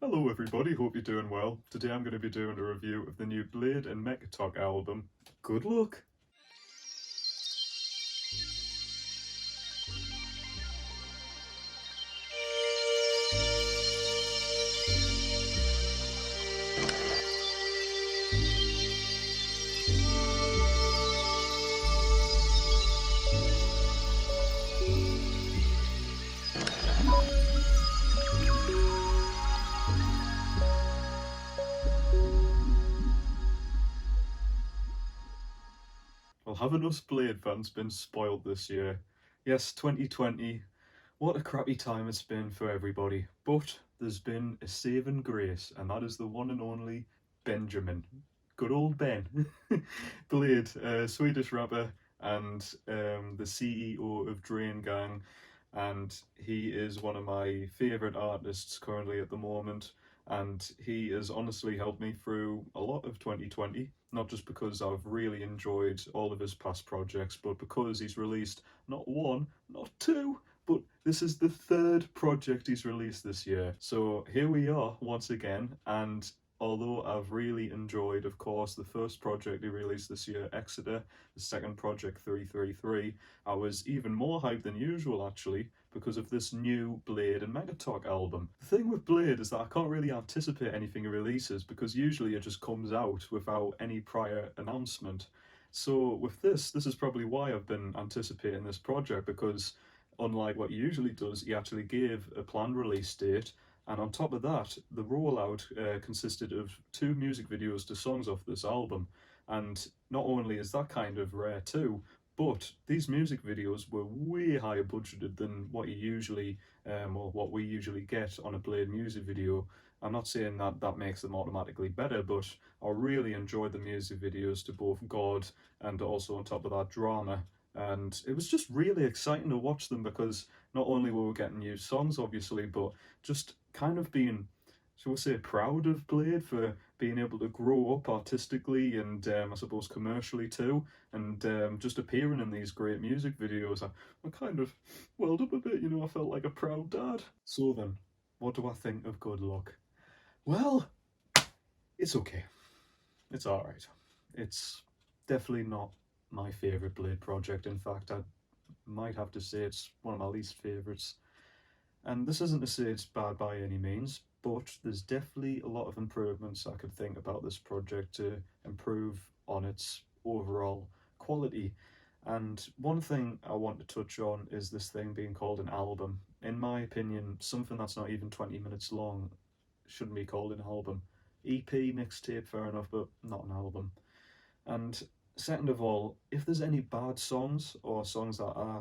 Hello everybody, hope you're doing well. Today I'm going to be doing a review of the new BLADEE MECHATOK album. Good luck! Well, haven't us BLADEE fans been spoiled this year? Yes, 2020, what a crappy time it's been for everybody. But there's been a saving grace, and that is the one and only Benjamin. Good old Ben. BLADEE, a Swedish rapper and the CEO of Drain Gang, and he is one of my favourite artists currently at the moment, and he has honestly helped me through a lot of 2020, not just because I've really enjoyed all of his past projects, but because he's released not one, not two, but this is the third project he's released this year. So here we are once again, and although I've really enjoyed, of course, the first project he released this year, Exeter, the second project, 333, I was even more hyped than usual, actually, because of this new BLADEE MECHATOK album. The thing with BLADEE is that I can't really anticipate anything he releases, because usually it just comes out without any prior announcement. So with this is probably why I've been anticipating this project, because unlike what he usually does, he actually gave a planned release date. And on top of that, the rollout consisted of 2 music videos to songs off this album. And not only is that kind of rare too, but these music videos were way higher budgeted than what you usually, or what we usually get on a BLADEE music video. I'm not saying that that makes them automatically better, but I really enjoyed the music videos to both God and also on top of that drama. And it was just really exciting to watch them because not only were we getting new songs, obviously, but just kind of being, shall we say, proud of BLADEE for being able to grow up artistically and I suppose commercially too, and just appearing in these great music videos. I kind of welled up a bit, you know, I felt like a proud dad. So then, what do I think of Good Luck? Well, it's okay. It's alright. It's definitely not my favourite BLADEE project. In fact, I might have to say it's one of my least favourites. And this isn't to say it's bad by any means, but there's definitely a lot of improvements I could think about this project to improve on its overall quality. And one thing I want to touch on is this thing being called an album. In my opinion, something that's not even 20 minutes long shouldn't be called an album. EP, mixtape, fair enough, but not an album. And second of all, if there's any bad songs or songs that I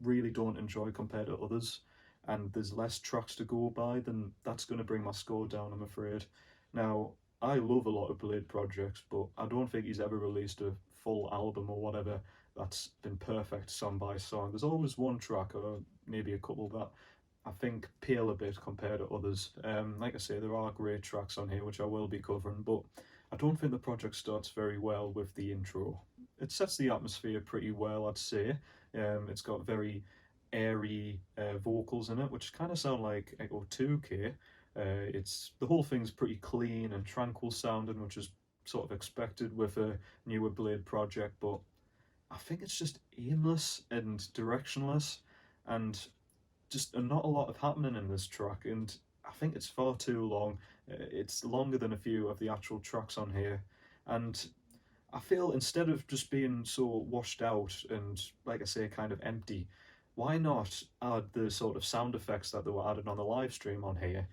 really don't enjoy compared to others, and there's less tracks to go by, then that's going to bring my score down, I'm afraid. Now, I love a lot of BLADEE projects, but I don't think he's ever released a full album or whatever that's been perfect song by song. There's always one track or maybe a couple that I think pale a bit compared to others. Like I say, there are great tracks on here which I will be covering, but I don't think the project starts very well with the intro. It sets the atmosphere pretty well, I'd say. It's got very airy vocals in it, which kind of sound like Echo 2K. It's the whole thing's pretty clean and tranquil sounding, which is sort of expected with a newer BLADEE project, but I think it's just aimless and directionless, and just not a lot of happening in this track, and I think it's far too long. It's longer than a few of the actual tracks on here, and I feel instead of just being so washed out and, like I say, kind of empty, why not add the sort of sound effects that they were added on the live stream on here?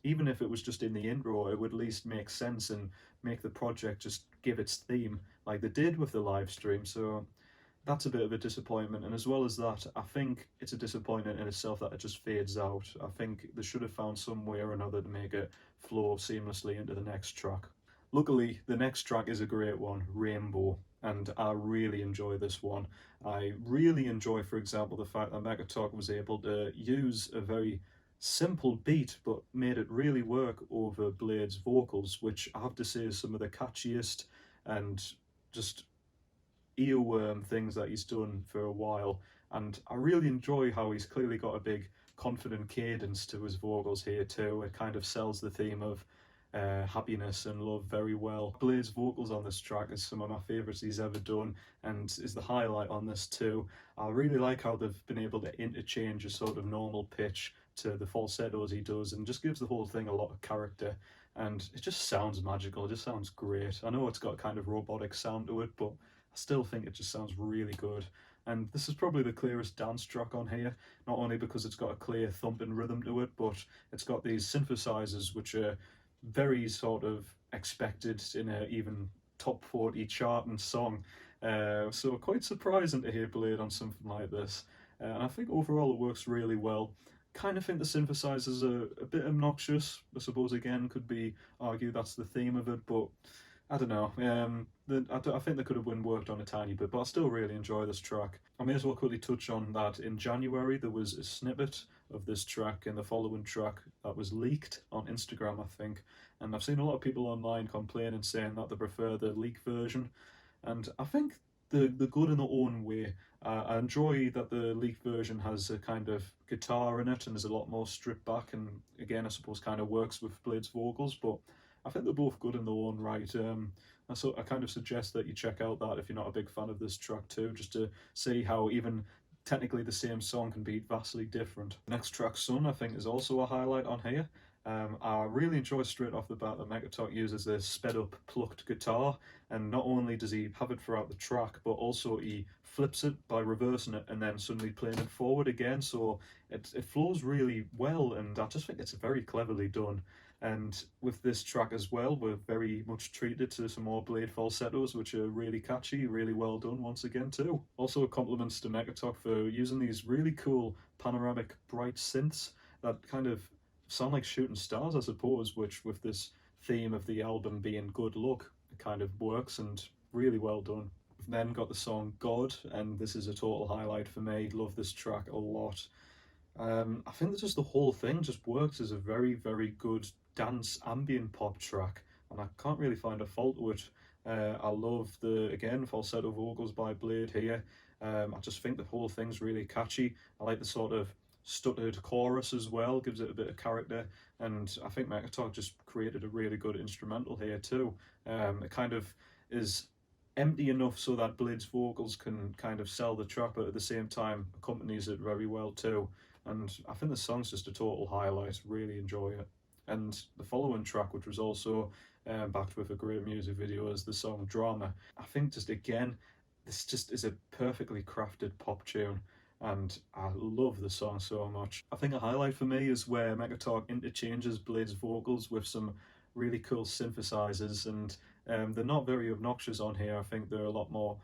Even if it was just in the intro, it would at least make sense and make the project just give its theme like they did with the live stream. So that's a bit of a disappointment, and as well as that, I think it's a disappointment in itself that it just fades out. I think they should have found some way or another to make it flow seamlessly into the next track. Luckily, the next track is a great one, Rainbow, and I really enjoy this one. I really enjoy, for example, the fact that MECHATOK was able to use a very simple beat but made it really work over BLADEE's vocals, which I have to say is some of the catchiest and just earworm things that he's done for a while. and I really enjoy how he's clearly got a big confident cadence to his vocals here too. It kind of sells the theme of happiness and love very well. Blade's vocals on this track is some of my favourites he's ever done, and is the highlight on this too. I really like how they've been able to interchange a sort of normal pitch to the falsettos he does, and just gives the whole thing a lot of character, and it just sounds magical. It just sounds great. I know it's got kind of robotic sound to it, but I still think it just sounds really good. And this is probably the clearest dance track on here, not only because it's got a clear thumping rhythm to it, but it's got these synthesizers which are very sort of expected in a even top 40 charting song. So quite surprising to hear Blade on something like this. And I think overall it works really well. Kind of think the synthesizers are a bit obnoxious. I suppose again could be argued that's the theme of it, but I don't know. I think they could have been worked on a tiny bit, but I still really enjoy this track. I may as well quickly touch on that in January there was a snippet of this track in the following track that was leaked on Instagram, I think, and I've seen a lot of people online complaining, saying that they prefer the leaked version, and I think the good in their own way. I enjoy that the leaked version has a kind of guitar in it and is a lot more stripped back, and again I suppose kind of works with Blade's vocals, but I think they're both good in their own right. I kind of suggest that you check out that if you're not a big fan of this track too, just to see how even technically the same song can be vastly different. The next track, Sun, I think is also a highlight on here. I really enjoy straight off the bat that Mechatok uses this sped up plucked guitar, and not only does he have it throughout the track, but also he flips it by reversing it and then suddenly playing it forward again, so it flows really well, and I just think it's very cleverly done. And with this track as well, we're very much treated to some more Blade falsettos, which are really catchy, really well done once again too. Also compliments to Mechatok for using these really cool panoramic bright synths that kind of sound like shooting stars, I suppose, which with this theme of the album being good luck, it kind of works, and really well done. We've then got the song God, and this is a total highlight for me. Love this track a lot. I think that just the whole thing just works as a very, very good dance ambient pop track, and I can't really find a fault with it. I love the, again, falsetto vocals by Blade here. I just think the whole thing's really catchy. I like the sort of stuttered chorus as well, gives it a bit of character, and I think Mechatok just created a really good instrumental here too. It kind of is empty enough so that Blade's vocals can kind of sell the track, but at the same time accompanies it very well too. And I think the song's just a total highlight, really enjoy it. And the following track, which was also backed with a great music video, is the song Drama. I think just again, this just is a perfectly crafted pop tune, and I love the song so much. I think a highlight for me is where Mechatok interchanges Blade's vocals with some really cool synthesizers, and they're not very obnoxious on here. I think they're a lot more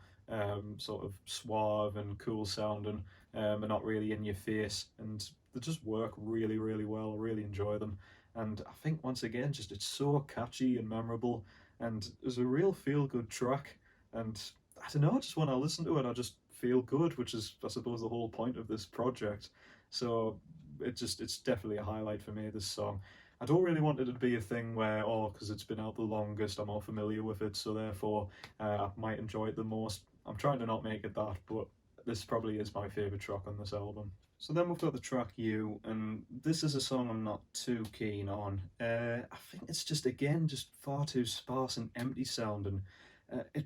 sort of suave and cool sounding, and not really in your face, and they just work really, really well. I really enjoy them, and I think once again, just it's so catchy and memorable, and it's a real feel-good track, and I don't know, just when I listen to it, I just feel good, which is, I suppose, the whole point of this project. So it's definitely a highlight for me, this song. I don't really want it to be a thing where, oh, because it's been out the longest, I'm more familiar with it, so therefore I might enjoy it the most. I'm trying to not make it that, but this probably is my favourite track on this album. So then we've got the track You, and this is a song I'm not too keen on. I think it's just, again, just far too sparse and empty sounding.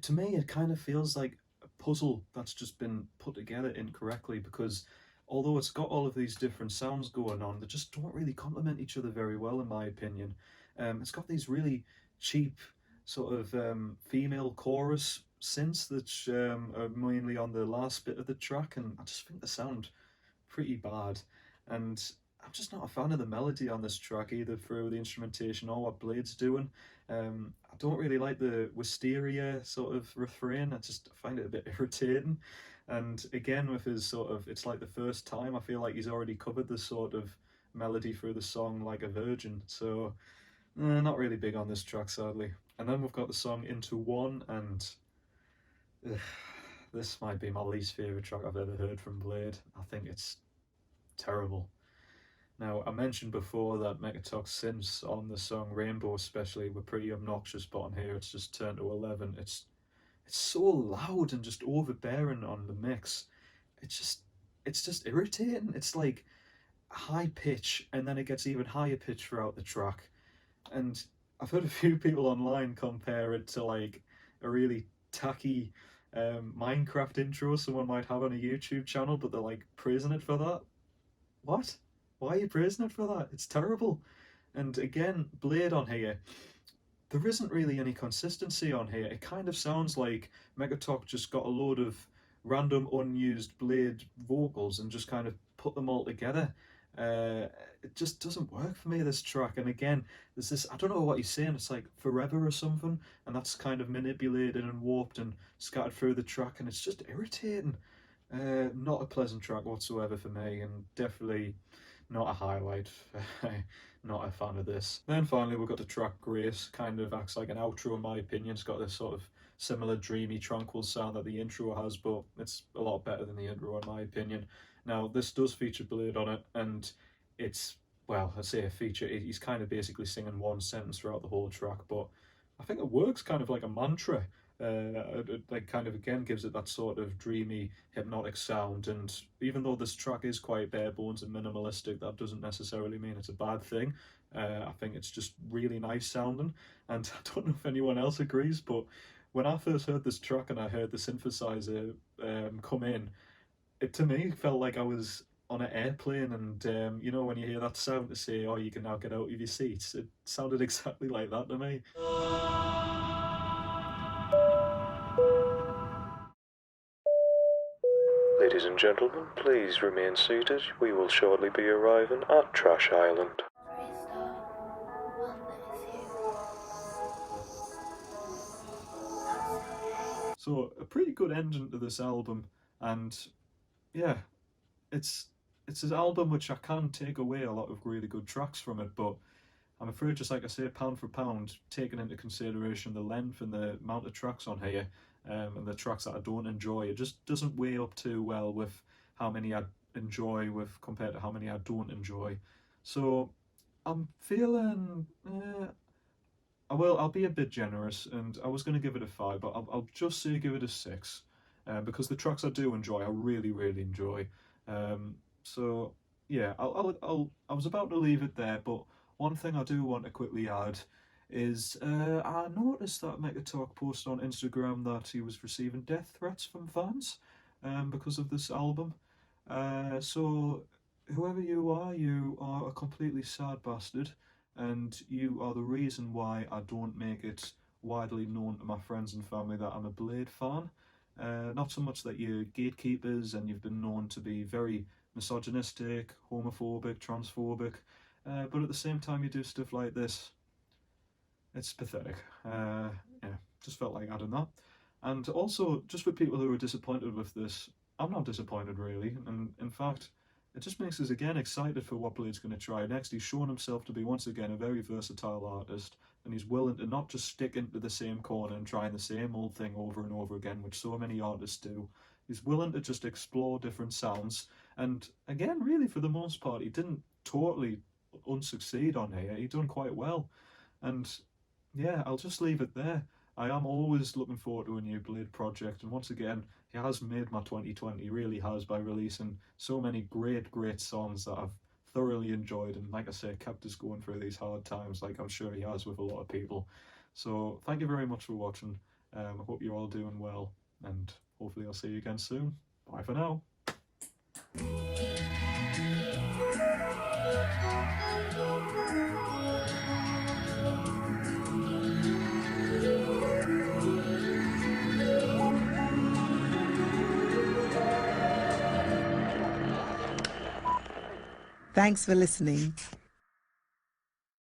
To me, it kind of feels like a puzzle that's just been put together incorrectly, because although it's got all of these different sounds going on, they just don't really complement each other very well, in my opinion. It's got these really cheap sort of female chorus synths that are mainly on the last bit of the track, and I just think they sound pretty bad. And I'm just not a fan of the melody on this track, either through the instrumentation or what Blade's doing. I don't really like the wisteria sort of refrain. I just find it a bit irritating. And again, with his sort of, it's like the first time, I feel like he's already covered this sort of melody through the song like a virgin. So, not really big on this track, sadly. And then we've got the song Into One, and this might be my least favourite track I've ever heard from Blade. I think it's terrible. Now, I mentioned before that Mechatok's synths on the song Rainbow especially were pretty obnoxious, but on here it's just turned to 11. It's so loud and just overbearing on the mix. It's just, it's just irritating. It's like high pitch, and then it gets even higher pitch throughout the track. And I've heard a few people online compare it to like a really tacky Minecraft intro someone might have on a YouTube channel, but they're like praising it for that. What? Why are you praising it for that? It's terrible. And again, Blade on here, there isn't really any consistency on here. It kind of sounds like Mechatok just got a load of random unused Blade vocals and just kind of put them all together. Uh, it just doesn't work for me, this track. And again, there's this, I don't know what he's saying, it's like forever or something, and that's kind of manipulated and warped and scattered through the track, and it's just irritating. Not a pleasant track whatsoever for me, and definitely not a highlight. Not a fan of this. Then finally we've got the track Grace, kind of acts like an outro in my opinion. It's got this sort of similar dreamy, tranquil sound that the intro has, but it's a lot better than the intro in my opinion. Now this does feature Blade on it, and it's, well, I say a feature, he's kind of basically singing one sentence throughout the whole track, but I think it works kind of like a mantra. It like kind of again gives it that sort of dreamy, hypnotic sound. And even though this track is quite bare bones and minimalistic, that doesn't necessarily mean it's a bad thing. I think it's just really nice sounding, and I don't know if anyone else agrees, but when I first heard this track and I heard the synthesizer come in, it to me felt like I was on an airplane, and you know when you hear that sound to say, "Oh, you can now get out of your seats," it sounded exactly like that to me. Ladies and gentlemen, please remain seated. We will shortly be arriving at Trash Island. So a pretty good ending to this album, and yeah, it's it's an album which I can take away a lot of really good tracks from it, but I'm afraid, just like I say, pound for pound, taking into consideration the length and the amount of tracks on here, and the tracks that I don't enjoy, it just doesn't weigh up too well with how many I enjoy with compared to how many I don't enjoy. So I'm feeling, I'll be a bit generous, and I was going to give it a 5, but I'll just say give it a 6, because the tracks I do enjoy, I really, really enjoy. So yeah, I was about to leave it there, but one thing I do want to quickly add is I noticed that Mechatok posted on Instagram that he was receiving death threats from fans because of this album. So whoever you are a completely sad bastard, and you are the reason why I don't make it widely known to my friends and family that I'm a Blade fan. Not so much that you're gatekeepers and you've been known to be very misogynistic, homophobic, transphobic, but at the same time you do stuff like this. It's pathetic. Yeah, just felt like adding that. And also, just for people who are disappointed with this, I'm not disappointed really, and in fact, it just makes us again excited for what Blade's going to try next. He's shown himself to be once again a very versatile artist, and he's willing to not just stick into the same corner and trying the same old thing over and over again, which so many artists do. He's willing to just explore different sounds, and again, really for the most part, he didn't totally unsucceed on here. He done quite well, and yeah, I'll just leave it there. I am always looking forward to a new Blade project, and once again, he has made my 2020, really has, by releasing so many great, great songs that I've thoroughly enjoyed, and like I say, kept us going through these hard times, like I'm sure he has with a lot of people. So thank you very much for watching. I hope you're all doing well, and hopefully I'll see you again soon. Bye for now. Thanks for listening.